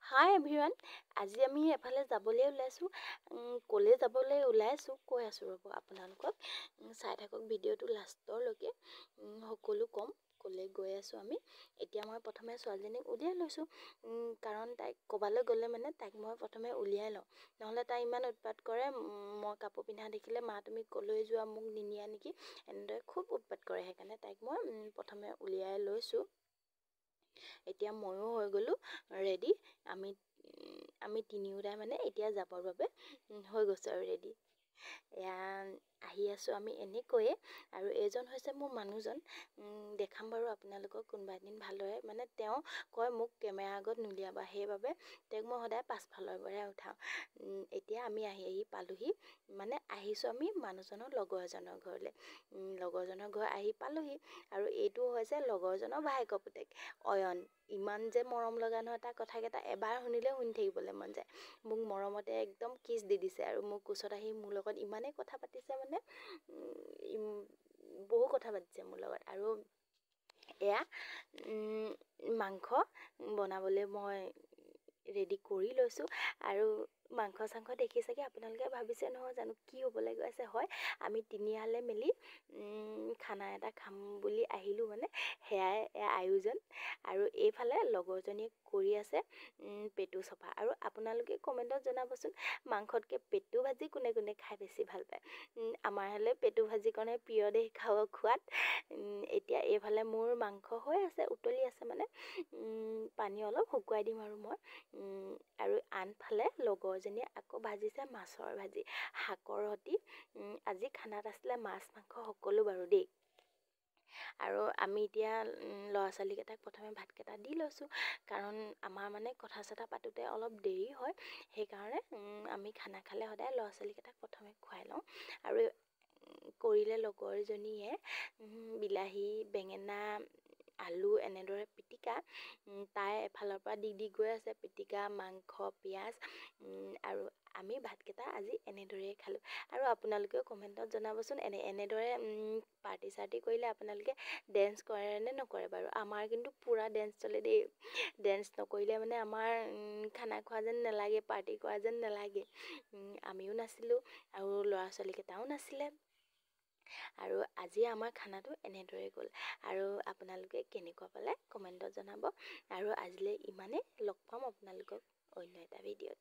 হাই everyone, আজি আমি এফালে যাবলৈ ওলাইছোঁ। ক'লৈ যাবলৈ ওলাইছোঁ কৈ আছোঁ ৰ'ব আপোনালোকক। চাই থাকক ভিডিঅ'টো লাষ্টৰলৈকে, সকলো ক'ম ক'লৈ গৈ আছোঁ আমি। এতিয়া মই প্ৰথমে ছোৱালীজনীক উলিয়াই লৈছোঁ, কাৰণ তাইক ক'ৰবালৈ গ'লে মানে তাইক মই প্ৰথমে উলিয়াই লওঁ, নহ'লে তাই ইমান উৎপাত কৰে। মই কাপোৰ পিন্ধা দেখিলে মা তুমি ক'লৈ যোৱা, মোক নিনিয়া নেকি, এনেদৰে খুব উৎপাত কৰে। সেইকাৰণে তাইক মই প্ৰথমে উলিয়াই লৈছোঁ। এতিয়া ময়ো হৈ গ'লোঁ ৰেডি। আমি তিনিওটাই মানে এতিয়া যাবৰ বাবে হৈ গৈছোঁ আৰু ৰেডি। এয়া আহি আছোঁ আমি এনেকৈয়ে। আৰু এইজন হৈছে মোৰ মানুহজন, দেখাম বাৰু আপোনালোকক কোনোবা এদিন ভালদৰে। মানে তেওঁ কয় মোক কেমেৰা আগত নুলিয়াবা, সেইবাবে তেওঁক মই সদায় পাছফালৰ পৰাই উঠাওঁ। এতিয়া আমি আহি পালোহি, মানে আহিছোঁ আমি মানুহজনৰ লগৰ এজনৰ ঘৰলৈ। লগৰজনৰ ঘৰ আহি পালোহি, আৰু এইটো হৈছে লগৰজনৰ ভায়েকৰ পুতেক অয়ন। ইমান যে মৰম লগা নহয়, তাৰ কথাকেইটা এবাৰ শুনিলে শুনি থাকিবলৈ মন যায়। মোক মৰমতে একদম কিছ দি দিছে, আৰু মোৰ কোচত আহি মোৰ লগত ইমানেই কথা পাতিছে, মানে বহু কথা পাতিছে মোৰ লগত। আৰু এয়া মাংস বনাবলৈ মই ৰেডি কৰি লৈছোঁ। আৰু মাংস চাংস দেখি চাগে আপোনালোকে ভাবিছে নহয় জানো কি হ'বলৈ গৈ আছে। হয়, আমি তিনিআলে মিলি খানা এটা খাম বুলি আহিলোঁ, মানে সেয়াই আয়োজন। আৰু এইফালে লগৰজনীয়ে কৰি আছে পেটু চফা। আৰু আপোনালোকে কমেণ্টত জনাবচোন, মাংসতকৈ পেটু ভাজি কোনে কোনে খাই বেছি ভাল পায়। আমাৰ হ'লে পেটু ভাজিকণে প্ৰিয় দেই খোৱাত। এতিয়া এইফালে মোৰ মাংস হৈ আছে, উতলি আছে, মানে পানী অলপ শুকুৱাই দিম আৰু মই। আৰু আনফালে লগৰজনীয়ে আকৌ ভাজিছে মাছৰ ভাজি শাকৰ সৈতে। আজি খানাত আছিলে মাছ মাংস সকলো বাৰু দেই। আৰু আমি এতিয়া ল'ৰা ছোৱালীকেইটাক প্ৰথমে ভাতকেইটা দি লৈছোঁ, কাৰণ আমাৰ মানে কথা চথা পাতোঁতে অলপ দেৰি হয়। সেইকাৰণে আমি খানা খালে সদায় ল'ৰা ছোৱালীকেইটাক প্ৰথমে খুৱাই লওঁ। আৰু কৰিলে লগৰজনীয়ে বিলাহী, বেঙেনা, আলু এনেদৰে পিটিকা তাই এফালৰ পৰা দি গৈ আছে, পিটিকা, মাংস, পিঁয়াজ। আৰু আমি ভাতকেইটা আজি এনেদৰেই খালোঁ। আৰু আপোনালোকেও কমেণ্টত জনাবচোন, এনেদৰে পাৰ্টি চাৰ্টি কৰিলে আপোনালোকে ডেন্স কৰে নে নকৰে বাৰু। আমাৰ কিন্তু পূৰা ডেন্স চলে দেই। ডেন্স নকৰিলে মানে আমাৰ খানা খোৱা যেন নালাগে, পাৰ্টি কৰা যেন নালাগে। আমিও নাছিলোঁ আৰু ল'ৰা ছোৱালীকেইটাও নাছিলে। আৰু আজি আমাৰ খানাটো এনেদৰে গ'ল। আৰু আপোনালোকে কেনেকুৱা পালে কমেণ্টত জনাব। আৰু আজিলৈ ইমানেই, লগ পাম আপোনালোকক অন্য এটা ভিডিঅ'ত।